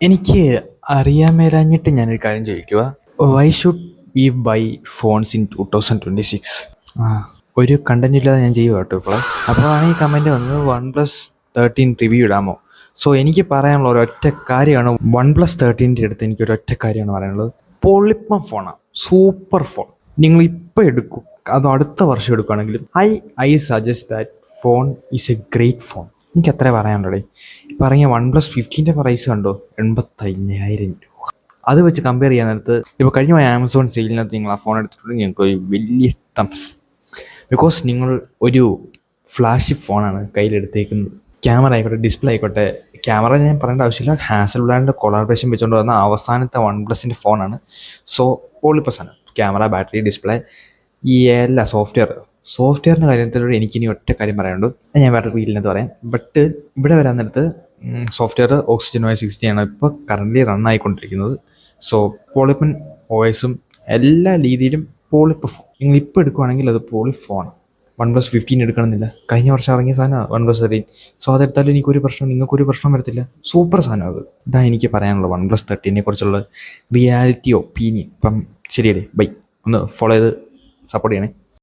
എനിക്ക് അറിയാൻ മേലാഞ്ഞിട്ട് ഞാനൊരു കാര്യം ചോദിക്കുക. Why should we buy phones in 2026? ആ ഒരു കണ്ടന്റ് ഇല്ലാതെ ഞാൻ ചെയ്യുക കേട്ടോ ഇപ്പോൾ. അപ്പോഴാണ് ഈ കമൻറ്റ് വന്നത് OnePlus 13 റിവ്യൂ ഇടാമോ. സോ എനിക്ക് പറയാനുള്ള ഒരൊറ്റ കാര്യമാണ്, OnePlus 13 അടുത്ത് എനിക്ക് ഒരൊറ്റ കാര്യമാണ് പറയാനുള്ളത്. പൊളിപ്പം ഫോണാണ്, സൂപ്പർ ഫോൺ. നിങ്ങൾ ഇപ്പോൾ എടുക്കും, അത് അടുത്ത വർഷം എടുക്കുകയാണെങ്കിലും I suggest that phone is a great phone. എനിക്ക് അത്രേ പറയാനുള്ളൂ. പറഞ്ഞ OnePlus 15 പ്രൈസ് കണ്ടോ, 85,000 രൂപ. അത് വെച്ച് കമ്പയർ ചെയ്യാൻ നേരത്ത് ഇപ്പോൾ കഴിഞ്ഞ ആമസോൺ സെയിലിനകത്ത് നിങ്ങൾ ആ ഫോൺ എടുത്തിട്ടുണ്ടെങ്കിൽ നിങ്ങൾക്ക് ഒരു വലിയ തംസ്. ബിക്കോസ് നിങ്ങൾ ഒരു ഫ്ലാഷ് ഫോണാണ് കയ്യിലെടുത്തേക്കുന്നത്. ക്യാമറ ആയിക്കോട്ടെ, ഡിസ്പ്ലേ ആയിക്കോട്ടെ. ക്യാമറ ഞാൻ പറയേണ്ട ആവശ്യമില്ല, ഹാസൽബ്ലാഡിൻ്റെ കൊളാബറേഷൻ വെച്ചുകൊണ്ട് വന്ന അവസാനത്തെ OnePlus ഫോണാണ്. സോ പൊളിപ്പസാണ്. ക്യാമറ, ബാറ്ററി, ഡിസ്പ്ലേ, ഈ എല്ലാ സോഫ്റ്റ്വെയറിൻ്റെ കാര്യത്തിലൂടെ എനിക്കിനി ഒറ്റ കാര്യം പറയാനുണ്ട്. ഞാൻ വേറെ റീലിനകത്ത് പറയാം. ബട്ട് ഇവിടെ വരാൻ നേരത്ത് സോഫ്റ്റ്വെയർ OxygenOS 16 ആണ് ഇപ്പോൾ കറൻ്റ് റൺ ആയിക്കൊണ്ടിരിക്കുന്നത്. സോ പോളിപ്പൻ OSും എല്ലാ രീതിയിലും പോളിപ്പ് ഫോൺ. നിങ്ങൾ ഇപ്പോൾ എടുക്കുകയാണെങ്കിൽ അത് പോളി ഫോണാണ്. OnePlus 15 എടുക്കണമെന്നില്ല, കഴിഞ്ഞ വർഷം ഇറങ്ങിയ സാധനമാണ് OnePlus 13. സോ അതെടുത്താലും എനിക്കൊരു പ്രശ്നം, നിങ്ങൾക്കൊരു പ്രശ്നം വരത്തില്ല. സൂപ്പർ സാധനം അത്. ഇതാ എനിക്ക് പറയാനുള്ളത് OnePlus 13 കുറിച്ചുള്ള റിയാലിറ്റി ഒപ്പീനിയൻ. ഇപ്പം ശരിയല്ലേ, ബൈ. ഒന്ന് ഫോളോ ചെയ്ത് സപ്പോർട്ട് ചെയ്യണേ.